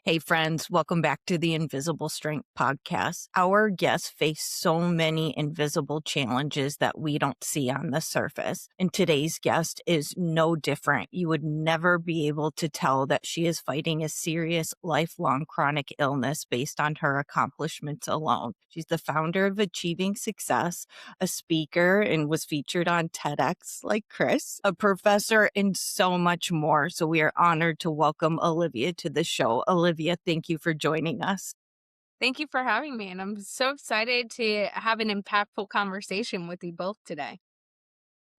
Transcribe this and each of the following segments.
Hey friends, welcome back to the Invisible Strength podcast. Our guests face so many invisible challenges that we don't see on the surface. And today's guest is no different. You would never be able to tell that she is fighting a serious, lifelong chronic illness based on her accomplishments alone. She's the founder of Achieving Success, a speaker, and was featured on TEDx like Chris, a professor, and so much more. So we are honored to welcome Olivia to the show. Olivia, thank you for joining us. Thank you for having me, and I'm so excited to have an impactful conversation with you both today.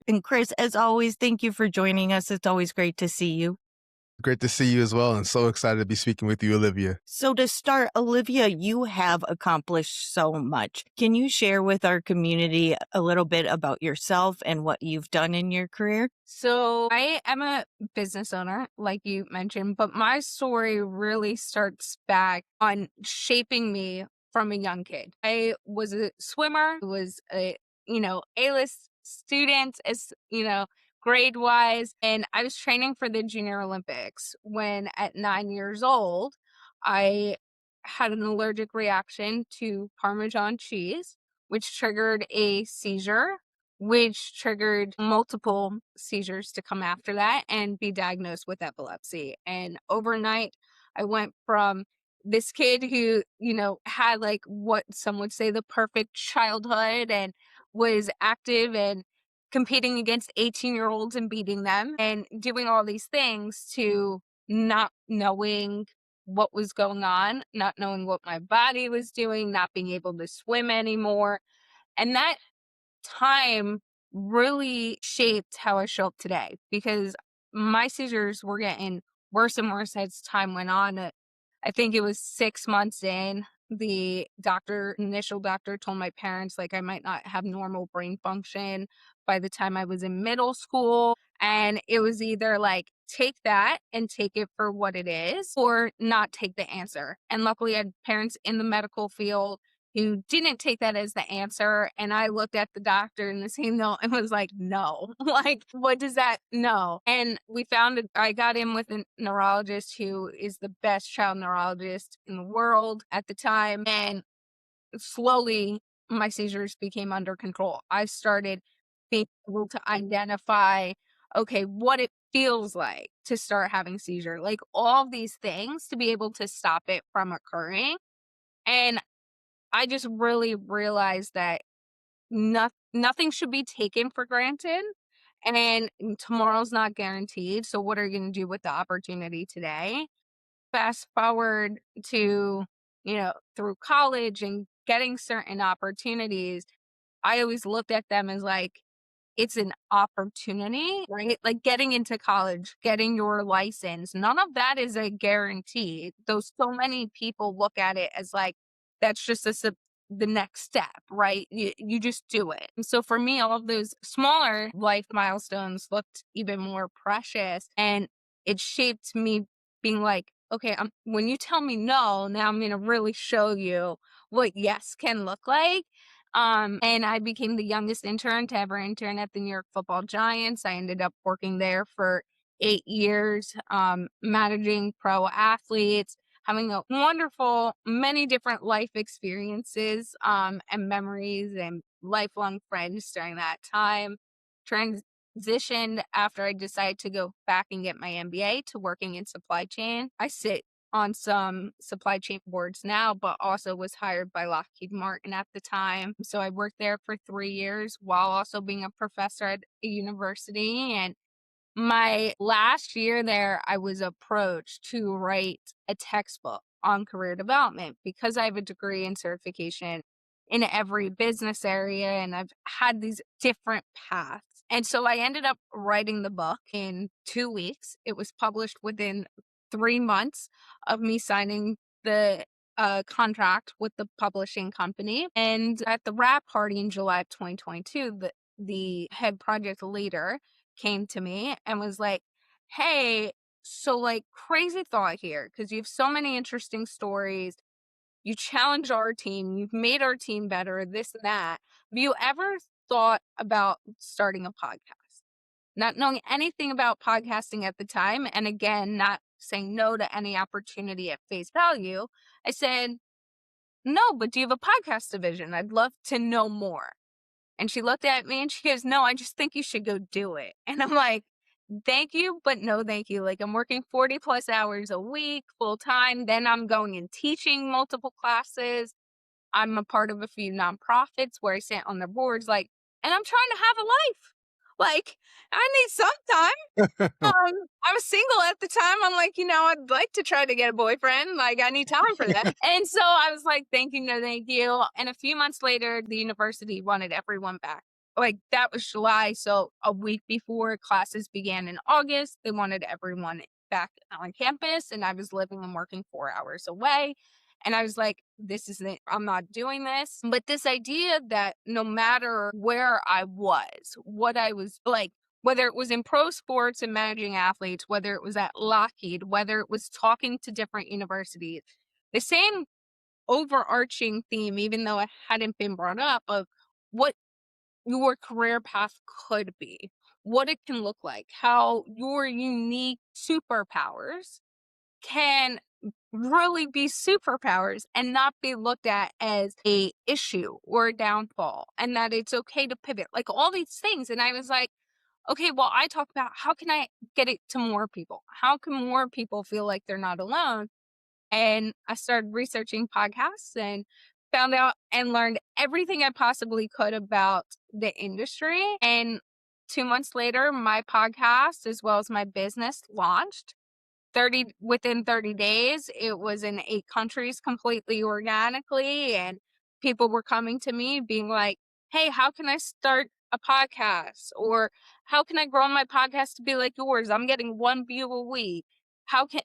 And Chris, as always, thank you for joining us. It's always great to see you. Great to see you as well, and so excited to be speaking with you, Olivia. So to start, Olivia, you have accomplished so much. Can you share with our community a little bit about yourself and what you've done in your career? So, I am a business owner, like you mentioned, but my story really starts back on shaping me from a young kid. I was a swimmer, was A-list student, grade wise, and I was training for the Junior Olympics when at 9 years old, I had an allergic reaction to Parmesan cheese, which triggered a seizure, which triggered multiple seizures to come after that and be diagnosed with epilepsy. And overnight, I went from this kid who, had like what some would say the perfect childhood and was active and competing against 18-year-olds and beating them and doing all these things to not knowing what was going on, not knowing what my body was doing, not being able to swim anymore. And that time really shaped how I show up today because my seizures were getting worse and worse as time went on. I think it was 6 months in, the initial doctor told my parents like I might not have normal brain function by the time I was in middle school. And it was either like take that and take it for what it is or not take the answer. And luckily I had parents in the medical field who didn't take that as the answer. And I looked at the doctor in the same note and was like, no, like, what does that? No. And I got in with a neurologist who is the best child neurologist in the world at the time. And slowly my seizures became under control. I started being able to identify, okay, what it feels like to start having seizure, like all these things to be able to stop it from occurring. And I just really realized that nothing should be taken for granted and tomorrow's not guaranteed. So what are you going to do with the opportunity today? Fast forward to, through college and getting certain opportunities, I always looked at them as like, it's an opportunity, right? Like getting into college, getting your license, none of that is a guarantee. So many people look at it as like, that's just the next step, right? You just do it. And so for me, all of those smaller life milestones looked even more precious. And it shaped me being like, okay, when you tell me no, now I'm going to really show you what yes can look like. And I became the youngest intern to ever intern at the New York Football Giants. I ended up working there for 8 years, managing pro athletes, having a wonderful, many different life experiences, and memories and lifelong friends during that time. Transitioned after I decided to go back and get my MBA to working in supply chain. I sit on some supply chain boards now, but also was hired by Lockheed Martin at the time. So I worked there for 3 years while also being a professor at a university. And my last year there, I was approached to write a textbook on career development because I have a degree and certification in every business area and I've had these different paths. And so I ended up writing the book in 2 weeks. It was published within 3 months of me signing the contract with the publishing company. And at the wrap party in July of 2022, the head project leader came to me and was like, hey, so like crazy thought here, because you have so many interesting stories. You challenge our team, you've made our team better, this and that. Have you ever thought about starting a podcast? Not knowing anything about podcasting at the time, and again, not saying no to any opportunity at face value, I said, no, but do you have a podcast division? I'd love to know more. And she looked at me and she goes, no, I just think you should go do it. And I'm like, thank you, but no, thank you. Like, I'm working 40 plus hours a week, full time. Then I'm going and teaching multiple classes. I'm a part of a few nonprofits where I sit on their boards, like, and I'm trying to have a life. Like, I need some time. I was single at the time. I'm like, I'd like to try to get a boyfriend. Like, I need time for that. And so I was like, thank you, no, thank you. And a few months later, the university wanted everyone back. Like, that was July. So a week before classes began in August, they wanted everyone back on campus. And I was living and working 4 hours away. And I was like, this isn't it. I'm not doing this. But this idea that no matter where I was, what I was like, whether it was in pro sports and managing athletes, whether it was at Lockheed, whether it was talking to different universities, the same overarching theme, even though it hadn't been brought up, of what your career path could be, what it can look like, how your unique superpowers can really be superpowers and not be looked at as a issue or a downfall, and that it's okay to pivot, like all these things. And I was like, okay, well, I talk about how can I get it to more people? How can more people feel like they're not alone? And I started researching podcasts and found out and learned everything I possibly could about the industry. And 2 months later, my podcast, as well as my business, launched. Within 30 days, it was in 8 countries completely organically. And people were coming to me being like, hey, how can I start a podcast? Or how can I grow my podcast to be like yours? I'm getting 1 view a week. How can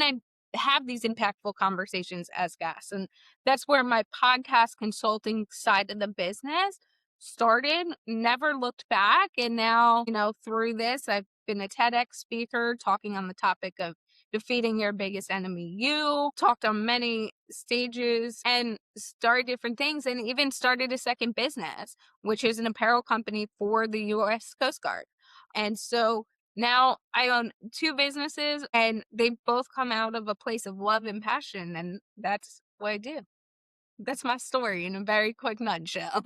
I have these impactful conversations as guests? And that's where my podcast consulting side of the business started, never looked back. And now, through this, I've been a TEDx speaker talking on the topic of defeating your biggest enemy, you. Talked on many stages and started different things, and even started a second business, which is an apparel company for the U.S. Coast Guard. And so now I own 2 businesses, and they both come out of a place of love and passion. And that's what I do. That's my story in a very quick nutshell.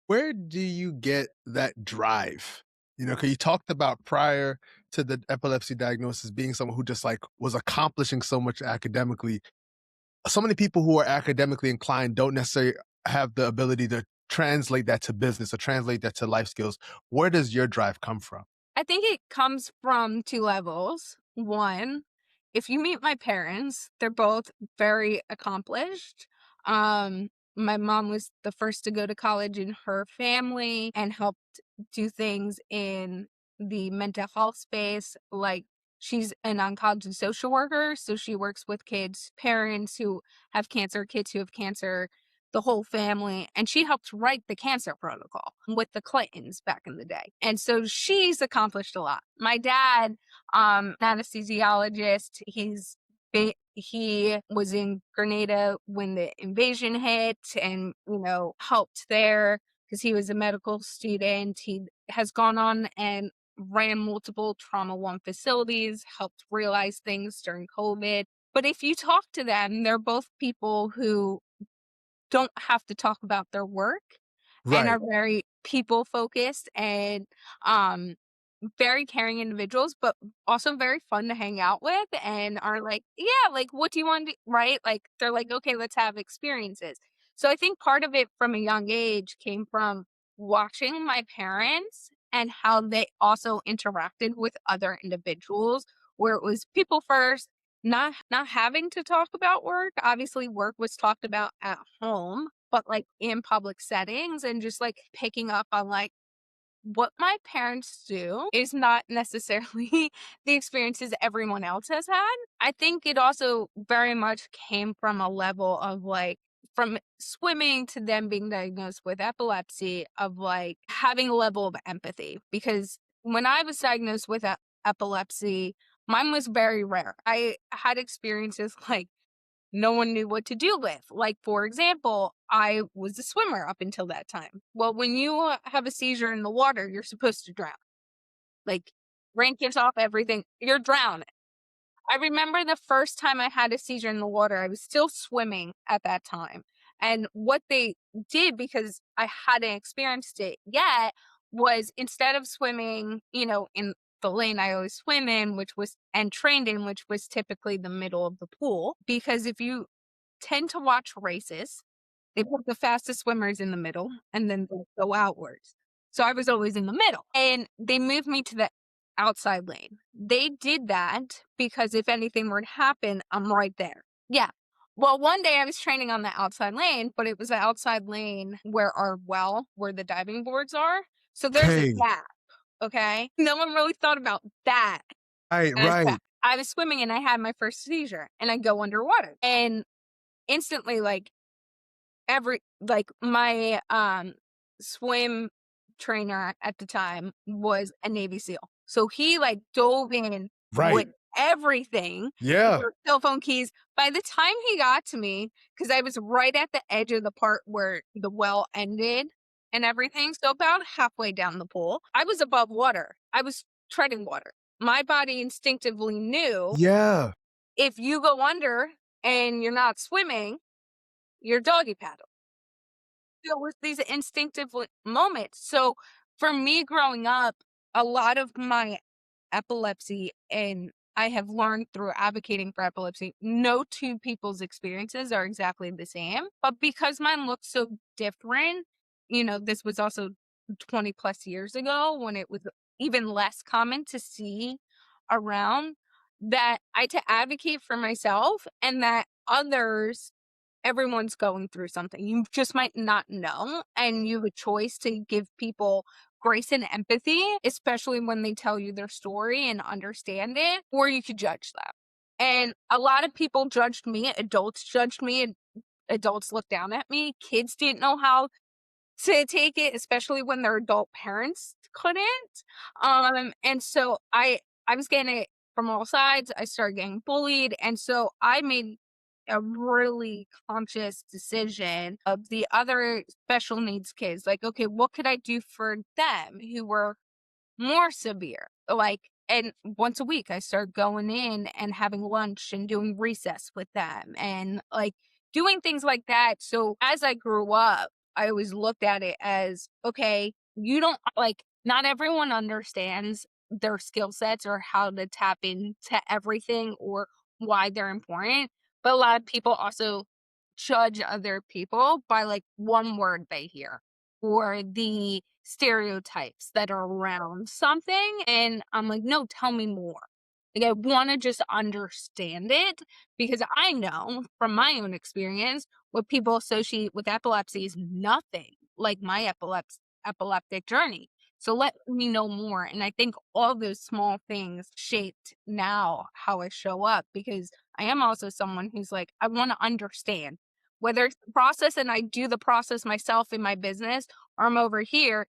Where do you get that drive? Because you talked about prior to the epilepsy diagnosis being someone who just like was accomplishing so much academically. So many people who are academically inclined don't necessarily have the ability to translate that to business or translate that to life skills. Where does your drive come from? I think it comes from 2 levels. One, if you meet my parents, they're both very accomplished. My mom was the first to go to college in her family and helped do things in the mental health space. Like, she's an oncology social worker, so she works with kids, parents who have cancer, kids who have cancer, the whole family. And she helped write the cancer protocol with the Clintons back in the day. And so she's accomplished a lot. My dad, anesthesiologist, he was in Grenada when the invasion hit and, helped there because he was a medical student. He has gone on and ran multiple Trauma One facilities, helped realize things during COVID. But if you talk to them, they're both people who don't have to talk about their work and Right. are very people focused and very caring individuals, but also very fun to hang out with, and are like, yeah, like, what do you want to, right? Like, they're like, okay, let's have experiences. So I think part of it from a young age came from watching my parents and how they also interacted with other individuals, where it was people first, not having to talk about work. Obviously, work was talked about at home, but like in public settings, and just like picking up on like what my parents do is not necessarily the experiences everyone else has had. I think it also very much came from a level of like, from swimming to them being diagnosed with epilepsy, of like having a level of empathy. Because when I was diagnosed with epilepsy, mine was very rare. I had experiences like no one knew what to do with. Like, for example, I was a swimmer up until that time. Well, when you have a seizure in the water, you're supposed to drown. Like, rain kicks off, everything, you're drowning. I remember the first time I had a seizure in the water, I was still swimming at that time. And what they did, because I hadn't experienced it yet, was instead of swimming, in the lane I always swim in, and trained in, which was typically the middle of the pool, because if you tend to watch races, they put the fastest swimmers in the middle and then they go outwards. So I was always in the middle, and they moved me to the outside lane. They did that because if anything were to happen, I'm right there. Yeah. Well, one day I was training on the outside lane, but it was the outside lane where where the diving boards are. So there's a Okay. gap. Okay. No one really thought about that Right, aspect. right. I was swimming and I had my first seizure and I go underwater and instantly, like, my swim trainer at the time was a Navy SEAL. So he like dove in Right. with everything. Yeah. With cell phone keys. By the time he got to me, because I was right at the edge of the part where the well ended and everything, so about halfway down the pool, I was above water. I was treading water. My body instinctively knew Yeah. if you go under and you're not swimming, you're doggy paddle. There was these instinctive moments. So for me growing up, a lot of my epilepsy, and I have learned through advocating for epilepsy, no two people's experiences are exactly the same. But because mine looks so different, this was also 20 plus years ago when it was even less common to see around, that I had to advocate for myself and that everyone's going through something. You just might not know, and you have a choice to give people grace and empathy, especially when they tell you their story and understand it, or you could judge them. And a lot of people judged me, adults judged me, and adults looked down at me. Kids didn't know how to take it, especially when their adult parents couldn't. And so I was getting it from all sides. I started getting bullied, and so I made a really conscious decision of the other special needs kids. Like, okay, what could I do for them who were more severe? Like, and once a week, I started going in and having lunch and doing recess with them and like doing things like that. So as I grew up, I always looked at it as, okay, you don't like, not everyone understands their skill sets or how to tap into everything or why they're important. But a lot of people also judge other people by like one word they hear or the stereotypes that are around something. And I'm like, no, tell me more. Like, I want to just understand it because I know from my own experience what people associate with epilepsy is nothing like my epileptic journey. So let me know more. And I think all those small things shaped now how I show up because I am also someone who's like, I want to understand whether it's the process and I do the process myself in my business or I'm over here,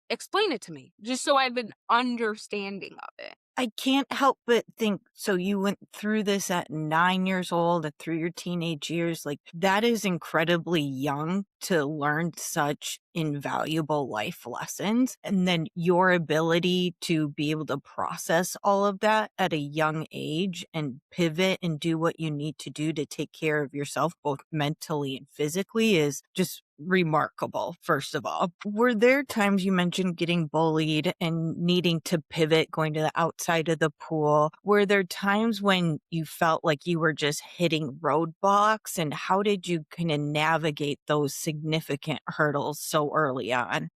explain it to me just so I have an understanding of it. I can't help but think, so you went through this at 9 years old and through your teenage years. Like, that is incredibly young to learn such invaluable life lessons. And then your ability to be able to process all of that at a young age and pivot and do what you need to do to take care of yourself, both mentally and physically, is just remarkable, first of all. Were there times, you mentioned getting bullied and needing to pivot, going to the outside of the pool? Were there times when you felt like you were just hitting roadblocks, and how did you kind of navigate those significant hurdles so early on?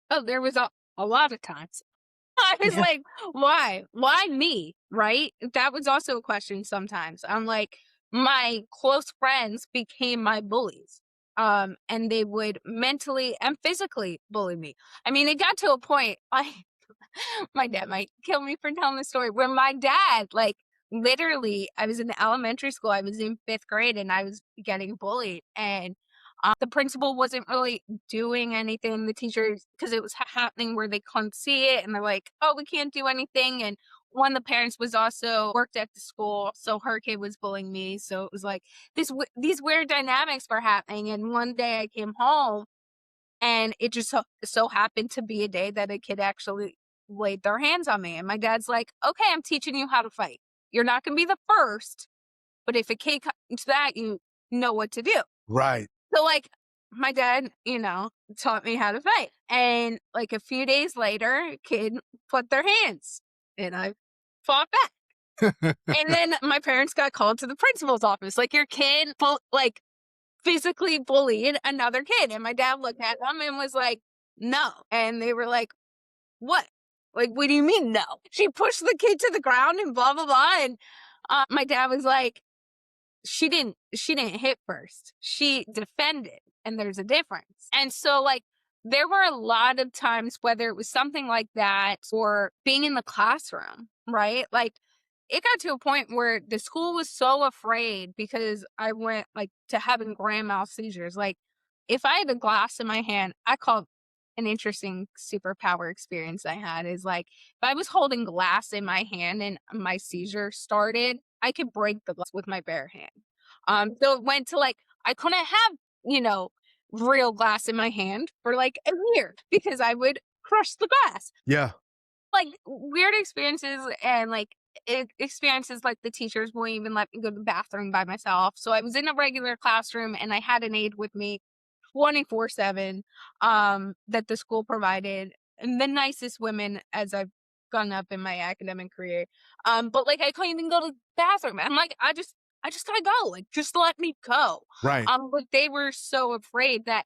Oh, there was a lot of times. I was Yeah. like, why? Why me? Right? That was also a question sometimes. I'm like, my close friends became my bullies. And they would mentally and physically bully me. I mean, it got to a point, my dad might kill me for telling the story, where my dad, like, literally, I was in elementary school, I was in 5th grade, and I was getting bullied. And the principal wasn't really doing anything. The teachers, because it was happening where they couldn't see it, and they're like, "Oh, we can't do anything." And one of the parents was also worked at the school, so her kid was bullying me. So it was like these weird dynamics were happening. And one day I came home, and it just so happened to be a day that a kid actually laid their hands on me. And my dad's like, okay, I'm teaching you how to fight. You're not going to be the first, but if a kid comes to that, you know what to do. Right. So like my dad, taught me how to fight. And like a few days later, kid put their hands and I fought back. And then my parents got called to the principal's office. Like, your kid physically bullied another kid. And my dad looked at them and was like, no. And they were like, what? Like, what do you mean no? She pushed the kid to the ground and blah, blah, blah. And my dad was like, she didn't hit first. She defended, and there's a difference. And so like there were a lot of times, whether it was something like that or being in the classroom, right? Like, it got to a point where the school was so afraid because I went like to having grand mal seizures. Like, if I had a glass in my hand, I call an interesting superpower experience I had is like, if I was holding glass in my hand and my seizure started, I could break the glass with my bare hand. So it went to like, I couldn't have, real glass in my hand for like a year because I would crush the glass. Yeah. Like, weird experiences and like experiences like the teachers won't even let me go to the bathroom by myself. So I was in a regular classroom and I had an aide with me 24/7 that the school provided, and the nicest women as I've gone up in my academic career. But like I couldn't even go to the bathroom. I'm like, I just gotta go. Like, just let me go. Right. But they were so afraid that,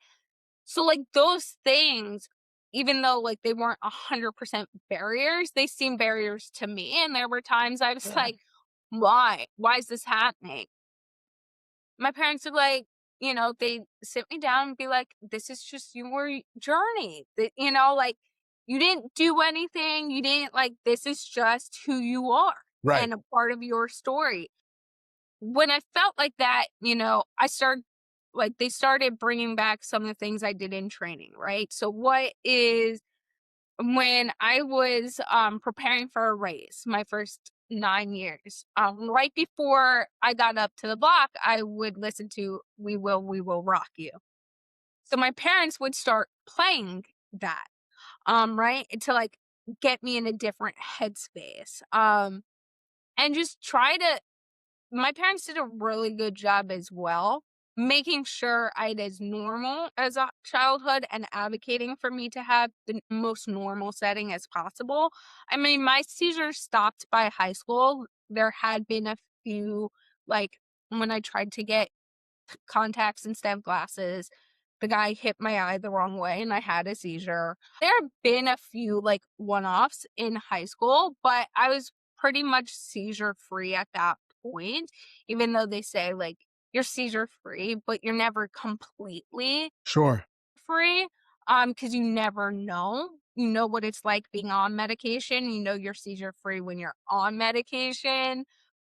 so like those things, even though like they weren't 100% barriers, they seemed barriers to me. And there were times I was like, why? Why is this happening? My parents would like, they sit me down and be like, this is just your journey. That, like, you didn't do anything. You didn't like, this is just who you are. Right. And a part of your story. When I felt like that, I started, like, they started bringing back some of the things I did in training, right? So when I was preparing for a race, my first 9 years, right before I got up to the block, I would listen to We Will Rock You. So my parents would start playing that, right? To like get me in a different headspace. And just try to, my parents did a really good job as well, making sure I had as normal as a childhood and advocating for me to have the most normal setting as possible. I mean, my seizures stopped by high school. There had been a few, like when I tried to get contacts instead of glasses, the guy hit my eye the wrong way and I had a seizure. There have been a few like one-offs in high school, but I was pretty much seizure free at that point, even though they say like you're seizure free, but you're never completely Sure. free. Because you never know. You know what it's like being on medication. You know you're seizure free when you're on medication,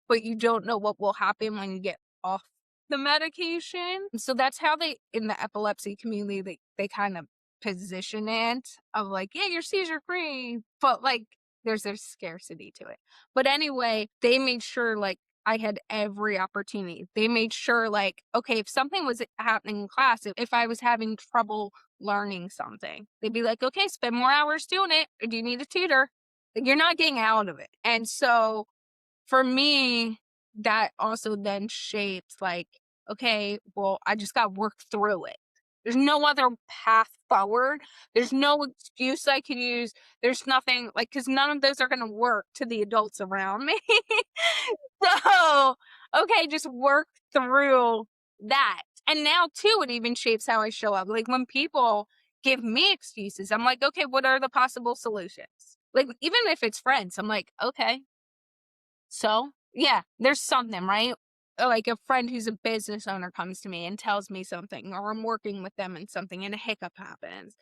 but you don't know what will happen when you get off the medication. So that's how they, in the epilepsy community, they kind of position it of like, yeah, you're seizure free, but like there's a scarcity to it. But anyway, they made sure like I had every opportunity. They made sure like, okay, if something was happening in class, if I was having trouble learning something, they'd be like, okay, spend more hours doing it. Or do you need a tutor? Like, you're not getting out of it. And so for me, that also then shaped like, okay, well, I just got to work through it. There's no other path forward. There's no excuse I could use. There's nothing like, because none of those are going to work to the adults around me. So, okay, just work through that. And now, too, it even shapes how I show up. Like, when people give me excuses, I'm like, okay, what are the possible solutions? Like, even if it's friends, I'm like, okay, so yeah, there's something, right? Like a friend who's a business owner comes to me and tells me something, or I'm working with them and something and a hiccup happens.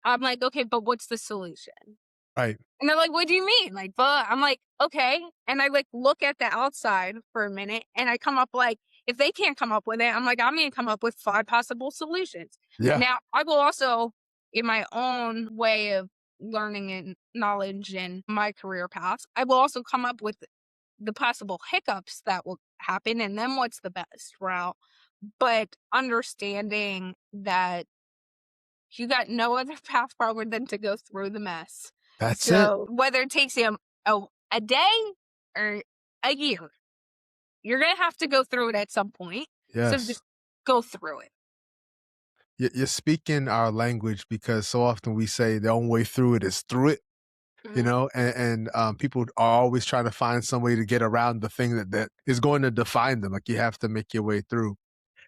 I'm like, okay, but what's the solution? Right. And they're like, what do you mean? Like, but I'm like, okay. And I like look at the outside for a minute and I come up like, if they can't come up with it, I'm like, I'm going to come up with 5 possible solutions. Yeah. Now, I will also, in my own way of learning and knowledge in my career path, I will also come up with the possible hiccups that will happen and then what's the best route. But understanding that you got no other path forward than to go through the mess That's it. So whether it takes you a day or a year, you're going to have to go through it at some point. So Yes. just go through it. You're speaking our language, because so often we say the only way through it is through it, Mhm. and people are always trying to find some way to get around the thing that is going to define them. Like, you have to make your way through.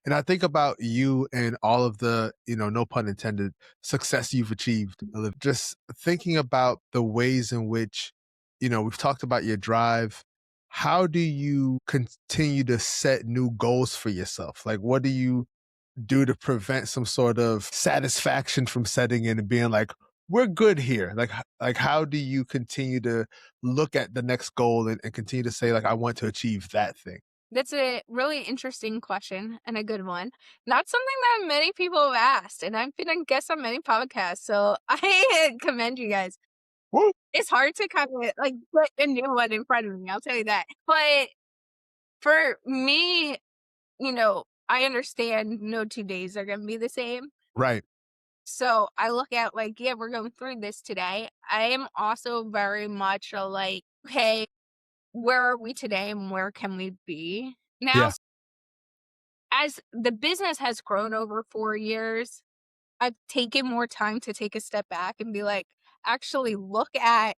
And I think about you and all of the, no pun intended, success you've achieved, Olivia. Just thinking about the ways in which, we've talked about your drive. How do you continue to set new goals for yourself? Like, what do you do to prevent some sort of satisfaction from setting in and being like, we're good here? Like, how do you continue to look at the next goal and continue to say, like, I want to achieve that thing? That's a really interesting question and a good one. Not something that many people have asked, and I've been a guest on many podcasts, so I commend you guys. Woo! It's hard to kind of like put a new one in front of me, I'll tell you that. But for me, I understand no 2 days are going to be the same. Right. So I look at like, yeah, we're going through this today. I am also very much a like, okay, where are we today and where can we be now? Yeah. As the business has grown over 4 years, I've taken more time to take a step back and be like, actually look at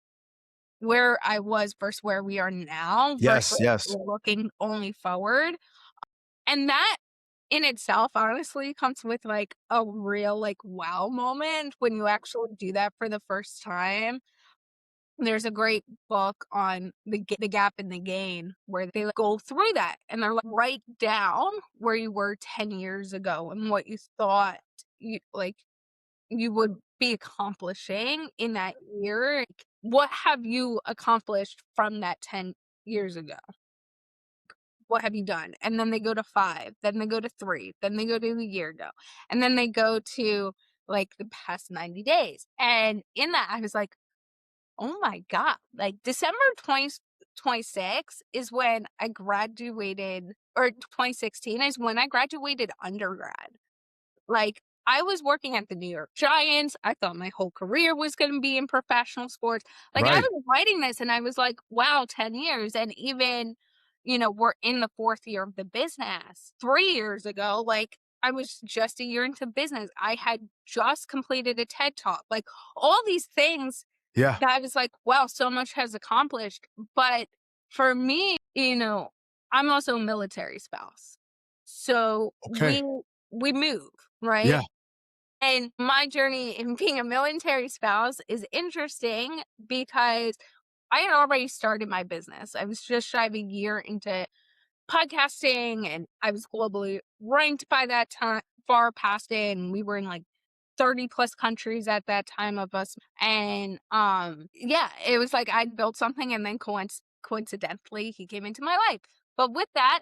where I was versus where we are now Yes. versus Yes. looking only forward. And that in itself, honestly, comes with like a real like wow moment when you actually do that for the first time. There's a great book on the gap and the gain where they like, go through that and they're like, write down where you were 10 years ago and what you thought you would be accomplishing in that year. Like, what have you accomplished from that 10 years ago? What have you done? And then they go to 5, then they go to 3, then they go to a year ago, and then they go to like the past 90 days. And in that, I was like, oh my God, like December 2026 is when I graduated, or 2016 is when I graduated undergrad. Like, I was working at the New York Giants. I thought my whole career was going to be in professional sports. Like, I Right. was writing this and I was like, wow, 10 years. And even, we're in the 4th year of the business. 3 years ago, like, I was just a year into business. I had just completed a TED Talk. Like, all these things Yeah. that I was like, wow, so much has accomplished. But for me, I'm also a military spouse. So Okay. we move, right? Yeah. And my journey in being a military spouse is interesting because I had already started my business. I was just shy of a year into podcasting and I was globally ranked by that time, far past it. And we were in like 30 plus countries at that time of us. And yeah, it was like I'd built something and then coincidentally he came into my life. But with that,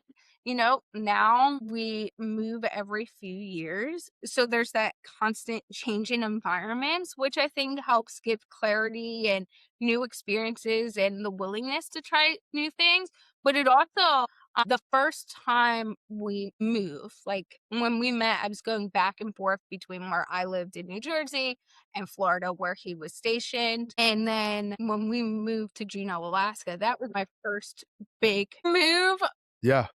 now we move every few years. So there's that constant change in environments, which I think helps give clarity and new experiences and the willingness to try new things. But it also, the first time we moved, like when we met, I was going back and forth between where I lived in New Jersey and Florida, where he was stationed. And then when we moved to Juneau, Alaska, that was my first big move. Yeah.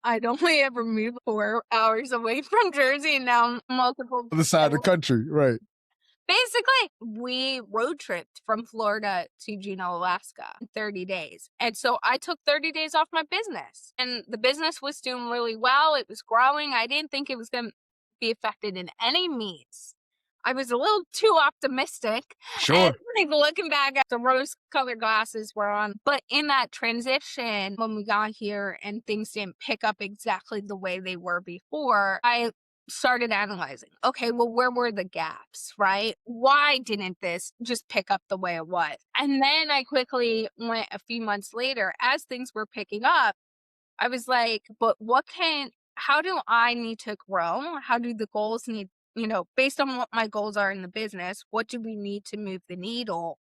I'd only ever moved 4 hours away from Jersey, and now multiple. Other side of the country. Right. Basically, we road tripped from Florida to Juneau, Alaska in 30 days. And so I took 30 days off my business. And the business was doing really well. It was growing. I didn't think it was going to be affected in any means. I was a little too optimistic. Sure. And like looking back at the rose-colored glasses were on. But in that transition, when we got here and things didn't pick up exactly the way they were before, I started analyzing, okay, well, where were the gaps, right? Why didn't this just pick up the way it was? And then I quickly went a few months later, as things were picking up, I was like, but how do I need to grow? How do the goals need, based on what my goals are in the business, what do we need to move the needle?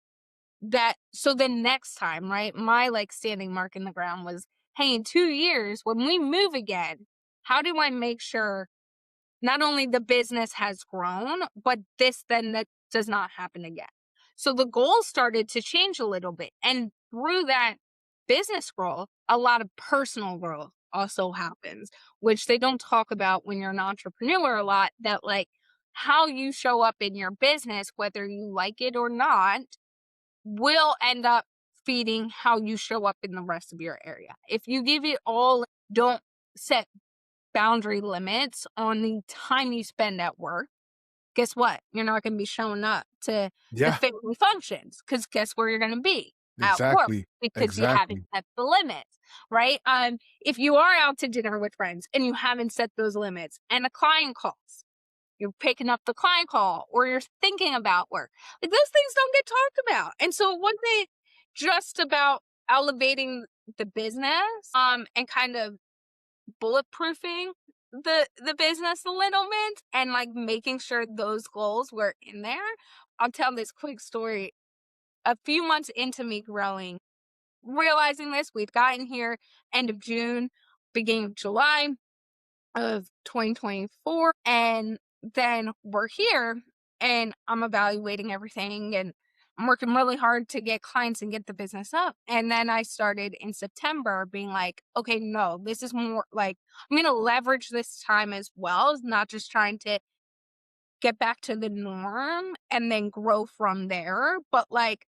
So then next time, right, my like standing mark in the ground was, hey, in 2 years, when we move again, how do I make sure not only the business has grown, but this then that does not happen again? So the goals started to change a little bit. And through that business growth, a lot of personal growth also happens, which they don't talk about when you're an entrepreneur a lot, that like how you show up in your business, whether you like it or not, will end up feeding how you show up in the rest of your area. If you give it all, don't set boundary limits on the time you spend at work, guess what? You're not going to be showing up to the Yeah, family functions, because guess where you're going to be? At work, exactly. because you haven't Exactly. set the limits, right? If you are out to dinner with friends and you haven't set those limits and a client calls, you're picking up the client call or you're thinking about work. Like those things don't get talked about. And so one day just about elevating the business and kind of bulletproofing the business a little bit and like making sure those goals were in there. I'll tell this quick story. A few months into me growing, realizing this, we've gotten here end of June, beginning of July of 2024. And then we're here and I'm evaluating everything and I'm working really hard to get clients and get the business up. And then I started in September being like, okay, no, this is more like I'm going to leverage this time as well, not just trying to get back to the norm and then grow from there, but like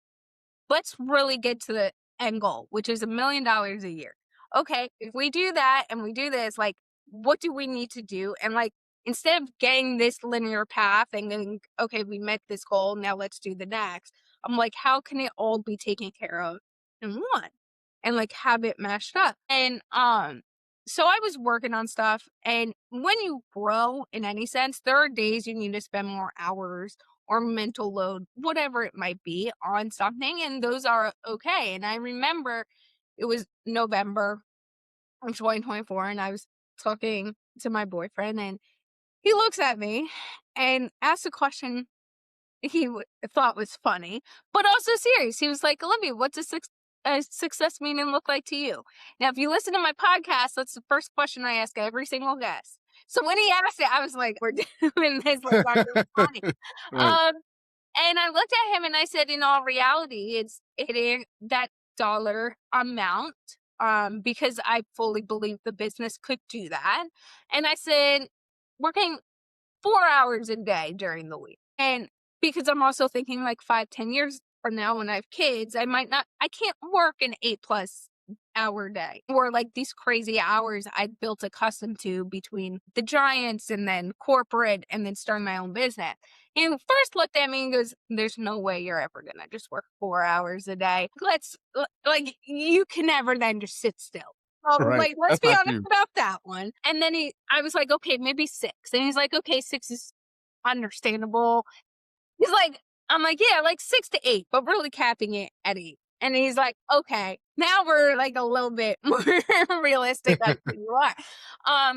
let's really get to the end goal, which is $1 million a year. Okay, if we do that and we do this, like, what do we need to do? And like, instead of getting this linear path and then, okay, we met this goal, now let's do the next. I'm like, how can it all be taken care of in one? And like have it mashed up. And so I was working on stuff. And when you grow in any sense, there are days you need to spend more hours or mental load, whatever it might be, on something. And those are okay. And I remember it was November of 2024, and I was talking to my boyfriend, and he looks at me and asks a question he thought was funny, but also serious. He was like, Olivia, what's a success meaning look like to you? Now, if you listen to my podcast, that's the first question I ask every single guest. So when he asked it, I was like, we're doing this like I'm really funny. Right. Um, and I looked at him and I said, in all reality, it's hitting that dollar amount because I fully believe the business could do that. And I said, working 4 hours a day during the week. And because I'm also thinking like 5-10 years from now when I have kids, I can't work an 8+ hour day or like these crazy hours I built accustomed to between the giants and then corporate and then starting my own business. He first looked at me and goes, there's no way you're ever going to just work 4 hours a day. Like, you can never then just sit still. Right. Like, let's That's be not honest you. about that one. And then I was like, okay, maybe 6. And he's like, okay, 6 is understandable. He's like, I'm like, yeah, like 6 to 8, but really capping it at 8. And he's like, okay, now we're like a little bit more realistic on who you are.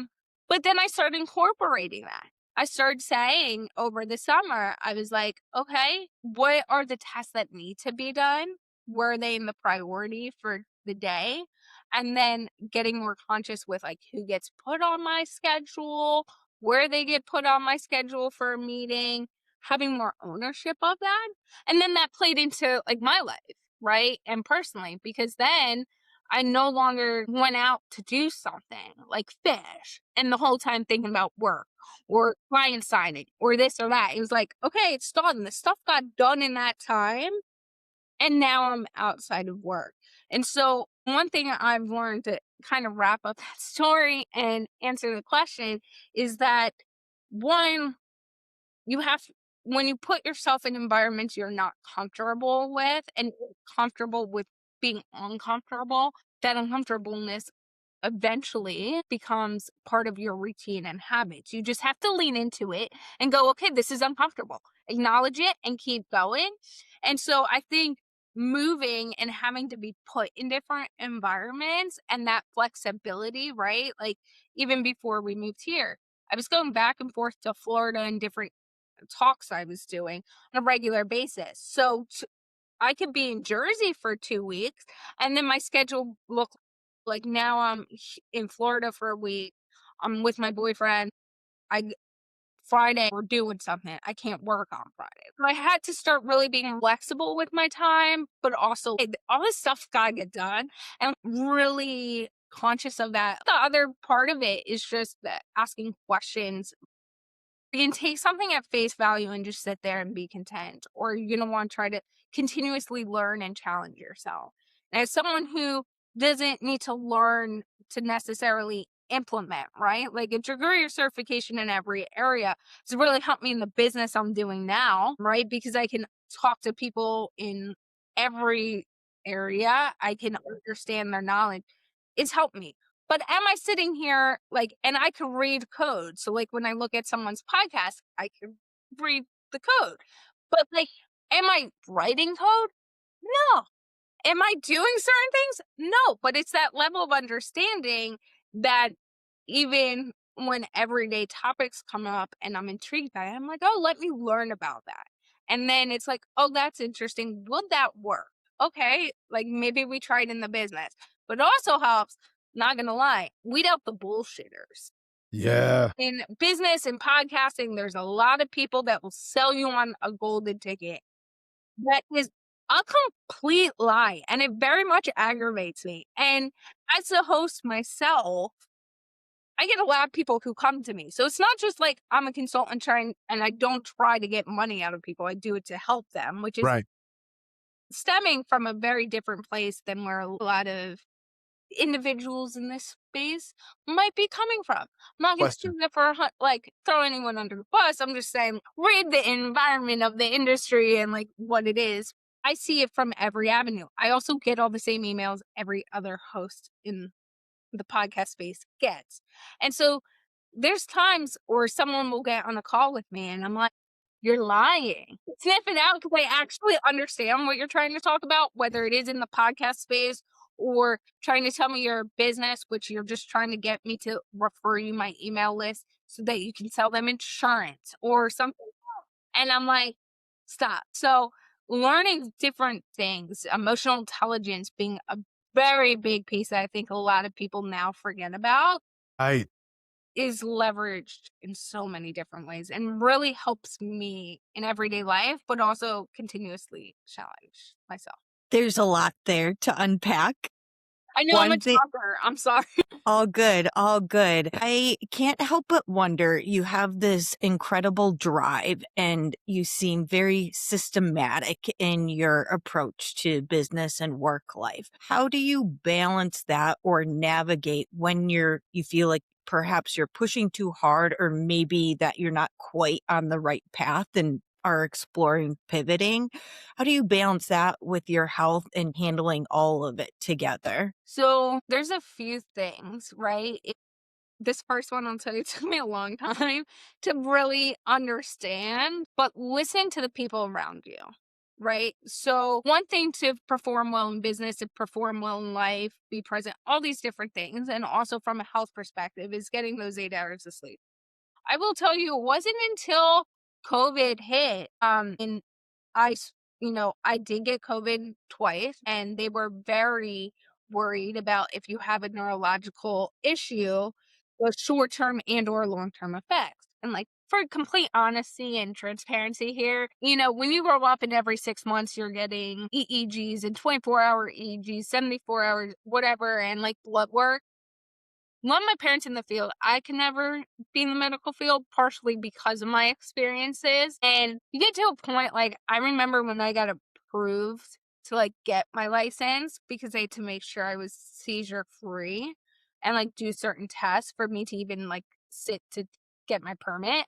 But then I started incorporating that. I started saying over the summer, I was like, okay, what are the tasks that need to be done? Were they in the priority for the day? And then getting more conscious with like who gets put on my schedule, where they get put on my schedule for a meeting, having more ownership of that. And then that played into like my life, right? And personally, because then I no longer went out to do something like fish and the whole time thinking about work or client signing or this or that. It was like, okay, it's done. The stuff got done in that time. And now I'm outside of work. And so one thing I've learned to kind of wrap up that story and answer the question is that one, you have when you put yourself in environments you're not comfortable with and comfortable with being uncomfortable, that uncomfortableness eventually becomes part of your routine and habits. You just have to lean into it and go, okay, this is uncomfortable. Acknowledge it and keep going. And so I think moving and having to be put in different environments and that flexibility, right? Like even before we moved here, I was going back and forth to Florida and different talks I was doing on a regular basis. So I could be in Jersey for 2 weeks and then my schedule looked like now I'm in Florida for a week. I'm with my boyfriend. I Friday we're doing something. I can't work on Friday. So I had to start really being flexible with my time, but also all this stuff gotta get done. And I'm really conscious of that. The other part of it is just that asking questions. You can take something at face value and just sit there and be content, or you're going to want to try to continuously learn and challenge yourself. And as someone who doesn't need to learn to necessarily implement, right? Like a degree or certification in every area has really helped me in the business I'm doing now, right? Because I can talk to people in every area, I can understand their knowledge. It's helped me. But am I sitting here like, and I can read code. So like when I look at someone's podcast, I can read the code. But like, am I writing code? No. Am I doing certain things? No. But it's that level of understanding that even when everyday topics come up and I'm intrigued by it, I'm like, oh, let me learn about that. And then it's like, oh, that's interesting. Would that work? Okay. Like maybe we try it in the business. But it also helps, not gonna lie, weed out the bullshitters. Yeah. In business and podcasting, there's a lot of people that will sell you on a golden ticket. That is a complete lie. And it very much aggravates me. And as a host myself, I get a lot of people who come to me. So it's not just like I'm a consultant trying, and I don't try to get money out of people. I do it to help them, which is Right. stemming from a very different place than where a lot of individuals in this space might be coming from. I'm not going to Question. do that for like throw anyone under the bus. I'm just saying read the environment of the industry and like what it is. I see it from every avenue. I also get all the same emails every other host in the podcast space gets. And so there's times where someone will get on a call with me and I'm like, you're lying. Sniff it out because I actually understand what you're trying to talk about, whether it is in the podcast space or trying to tell me your business, which you're just trying to get me to refer you my email list so that you can sell them insurance or something. And I'm like, stop. So learning different things, emotional intelligence being a very big piece that I think a lot of people now forget about Right. is leveraged in so many different ways and really helps me in everyday life, but also continuously challenge myself. There's a lot there to unpack. I know I'm a One thing, talker. I'm sorry. all good, all good. I can't help but wonder, you have this incredible drive and you seem very systematic in your approach to business and work life. How do you balance that or navigate when you feel like perhaps you're pushing too hard or maybe that you're not quite on the right path and are exploring pivoting? How do you balance that with your health and handling all of it together? So there's a few things, right? This first one, I'll tell you, took me a long time to really understand, but listen to the people around you, right? So one thing to perform well in business, to perform well in life, be present, all these different things. And also from a health perspective is getting those 8 hours of sleep. I will tell you, it wasn't until COVID hit, and I, I did get COVID twice, and they were very worried about if you have a neurological issue, the short term and or long term effects. And like for complete honesty and transparency here, when you grow up and every 6 months you're getting EEGs and 24-hour EEGs, 74 hours, whatever, and like blood work. One, my parents in the field, I can never be in the medical field, partially because of my experiences. And you get to a point, like, I remember when I got approved to, like, get my license because they had to make sure I was seizure free and, like, do certain tests for me to even, like, sit to get my permit.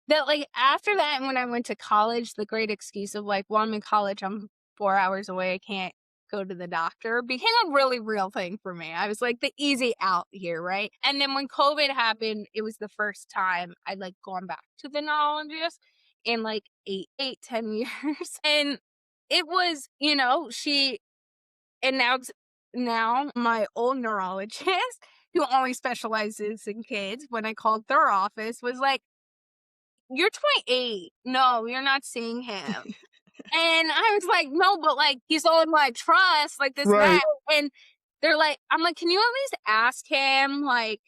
That, like, after that, and when I went to college, the great excuse of, like, well, I'm in college, I'm 4 hours away, I can't go to the doctor became a really real thing for me. I was like the easy out here, right? And then when COVID happened, it was the first time I'd like gone back to the neurologist in like 10 years. And it was, she, and now my old neurologist who only specializes in kids, when I called their office, was like, you're 28. No, you're not seeing him. And I was like, no, but like, he's all in my trust, like this, Right. that. And they're like, I'm like, can you at least ask him, like,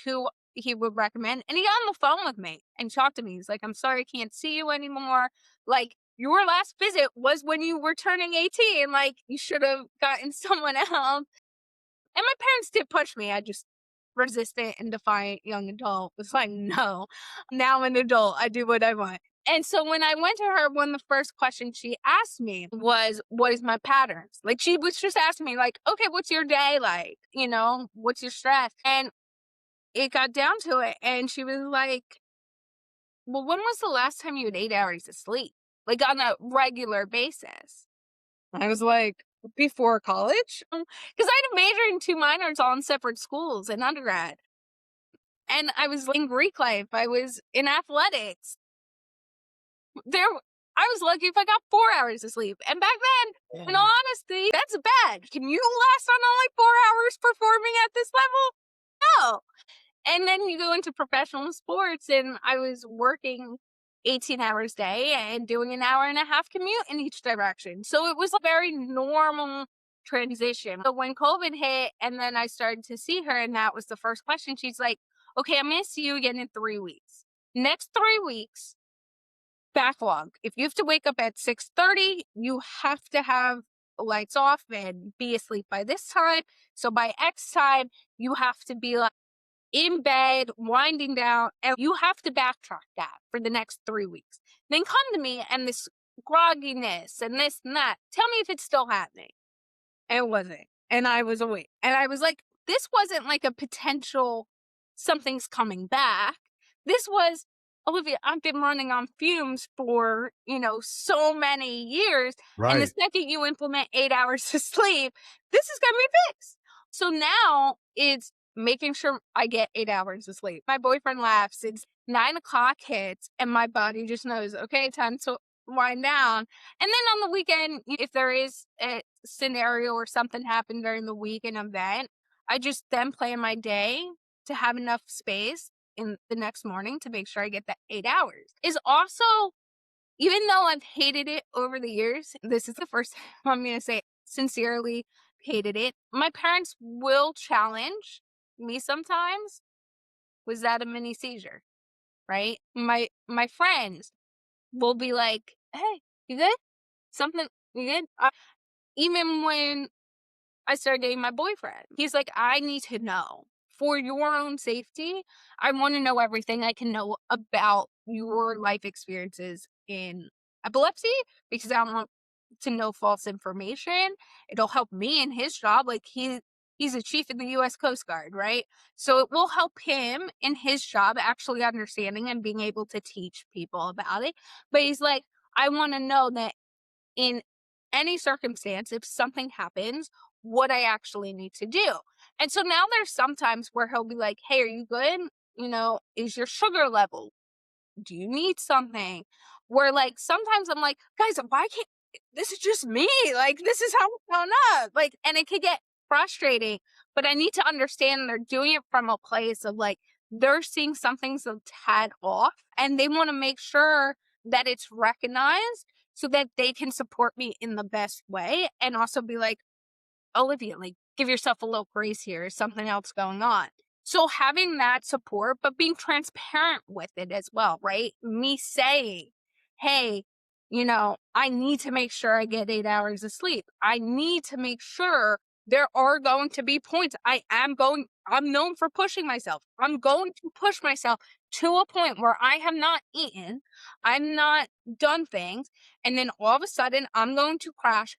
who he would recommend. And he got on the phone with me and talked to me. He's like, I'm sorry, I can't see you anymore. Like, your last visit was when you were turning 18. Like, you should have gotten someone else. And my parents did push me. I just resistant and defiant young adult was like, no, now I'm an adult. I do what I want. And so when I went to her, one of the first questions she asked me was, what is my patterns? Like, she was just asking me, like, okay, what's your day like? You know, what's your stress? And it got down to it. And she was like, well, when was the last time you had 8 hours of sleep? Like, on a regular basis. I was like, before college? Because I had a major and 2 minors all in separate schools in undergrad. And I was in Greek life. I was in athletics. I was lucky if I got 4 hours of sleep. And back then, in all honesty, that's bad. Can you last on only 4 hours performing at this level? No. And then you go into professional sports, and I was working 18 hours a day and doing an hour and a half commute in each direction. So it was a very normal transition. So when COVID hit, and then I started to see her, and that was the first question, she's like, okay, I'm going to see you again in 3 weeks. Next 3 weeks, backlog. If you have to wake up at 6:30, you have to have lights off and be asleep by this time. So by X time, you have to be like in bed, winding down, and you have to backtrack that for the next 3 weeks. Then come to me and this grogginess and this and that. Tell me if it's still happening. And it wasn't. And I was awake. And I was like, this wasn't like a potential something's coming back. This was, Olivia, I've been running on fumes for, so many years. Right. And the second you implement 8 hours of sleep, this is going to be fixed. So now it's making sure I get 8 hours of sleep. My boyfriend laughs. It's 9 o'clock hits and my body just knows, okay, time to wind down. And then on the weekend, if there is a scenario or something happened during the week, an event, I just then plan my day to have enough space in the next morning to make sure I get that 8 hours. Is also, even though I've hated it over the years, this is the first time I'm going to say sincerely hated it. My parents will challenge me sometimes. Was that a mini seizure? Right? My friends will be like, hey, you good? Something, you good? Even when I started dating my boyfriend, he's like, I need to know for your own safety. I want to know everything I can know about your life experiences in epilepsy because I don't want to know false information. It'll help me in his job. Like he's a chief in the U.S. Coast Guard, right? So it will help him in his job actually understanding and being able to teach people about it. But he's like, I want to know that in any circumstance, if something happens, what I actually need to do. And so now there's sometimes where he'll be like, hey, are you good? Is your sugar level? Do you need something? Where like sometimes I'm like, guys, why can't this is just me? Like, this is how I'm grown up. Like, and it could get frustrating, but I need to understand they're doing it from a place of like, they're seeing something's a tad off and they want to make sure that it's recognized so that they can support me in the best way and also be like, Olivia, like, give yourself a little grace here. Is something else going on? So having that support, but being transparent with it as well, right? Me saying, hey, I need to make sure I get 8 hours of sleep. I need to make sure there are going to be points. I'm known for pushing myself. I'm going to push myself to a point where I have not eaten. I'm not done things. And then all of a sudden I'm going to crash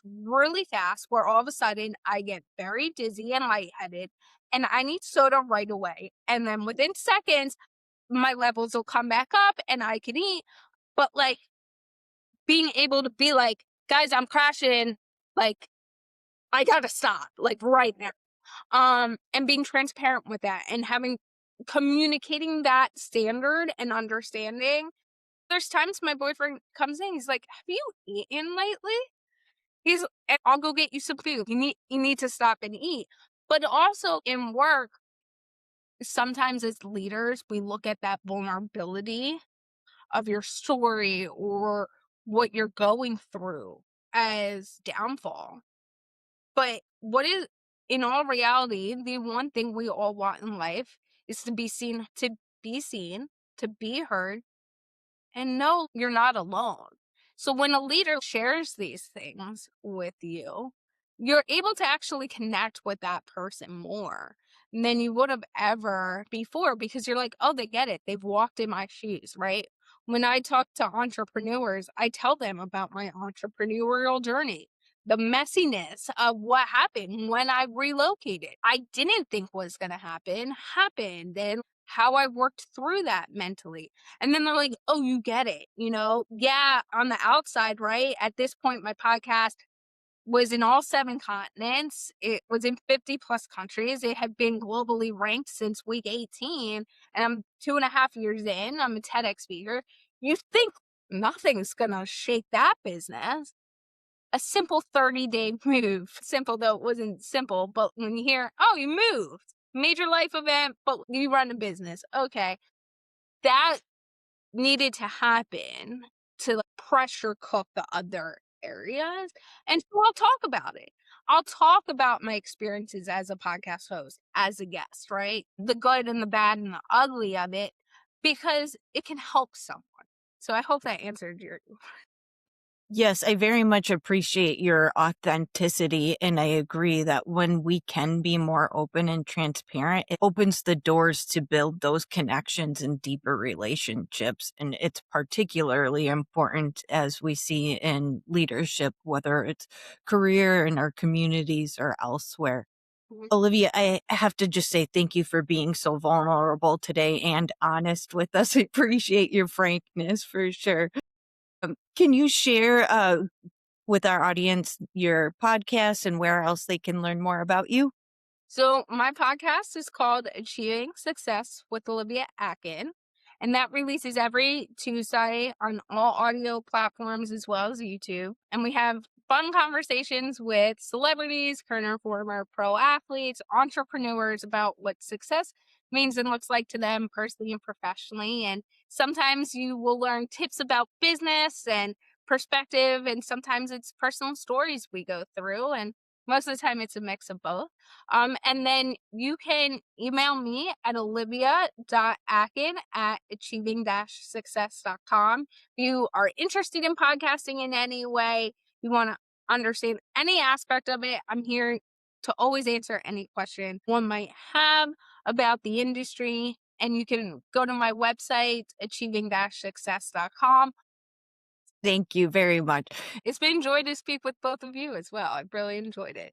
really fast where all of a sudden I get very dizzy and lightheaded and I need soda right away. And then within seconds, my levels will come back up and I can eat. But like being able to be like, guys, I'm crashing. Like, I gotta stop, like right now. And being transparent with that and communicating that standard and understanding. There's times my boyfriend comes in, he's like, have you eaten lately? And I'll go get you some food. You need to stop and eat. But also in work, sometimes as leaders, we look at that vulnerability of your story or what you're going through as downfall. But in all reality, the one thing we all want in life is to be seen, to be heard, and no, you're not alone. So when a leader shares these things with you, you're able to actually connect with that person more than you would have ever before, because you're like, oh, they get it. They've walked in my shoes, right? When I talk to entrepreneurs, I tell them about my entrepreneurial journey, the messiness of what happened when I relocated. I didn't think was going to happened, and how I worked through that mentally. And then they're like, oh, you get it. Yeah, on the outside, right? At this point, my podcast was in all 7 continents. It was in 50 plus countries. It had been globally ranked since week 18. And I'm 2.5 years in. I'm a TEDx speaker. You think nothing's going to shake that business. A simple 30-day move. Simple, though it wasn't simple. But when you hear, oh, you moved, major life event, but you run a business. Okay. That needed to happen to pressure cook the other areas. And so I'll talk about it. I'll talk about my experiences as a podcast host, as a guest, right? The good and the bad and the ugly of it, because it can help someone. So I hope that answered your. Yes, I very much appreciate your authenticity. And I agree that when we can be more open and transparent, it opens the doors to build those connections and deeper relationships. And it's particularly important as we see in leadership, whether it's career in our communities or elsewhere. Olivia, I have to just say thank you for being so vulnerable today and honest with us. I appreciate your frankness for sure. Can you share with our audience your podcast and where else they can learn more about you? So my podcast is called Achieving Success with Olivia Atkin, and that releases every Tuesday on all audio platforms as well as YouTube. And we have fun conversations with celebrities, current or former pro athletes, entrepreneurs about what success means and looks like to them personally and professionally. And sometimes you will learn tips about business and perspective, and sometimes it's personal stories we go through. And most of the time it's a mix of both. And then you can email me at olivia.atkin@achieving-success.com. If you are interested in podcasting in any way, you want to understand any aspect of it, I'm here to always answer any question one might have about the industry. And you can go to my website, achieving-success.com. Thank you very much. It's been a joy to speak with both of you as well. I've really enjoyed it.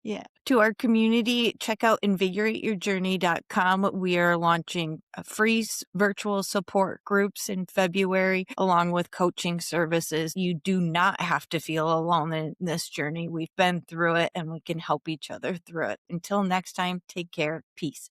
Yeah. To our community, check out invigorateyourjourney.com. We are launching free virtual support groups in February, along with coaching services. You do not have to feel alone in this journey. We've been through it and we can help each other through it. Until next time, take care. Peace.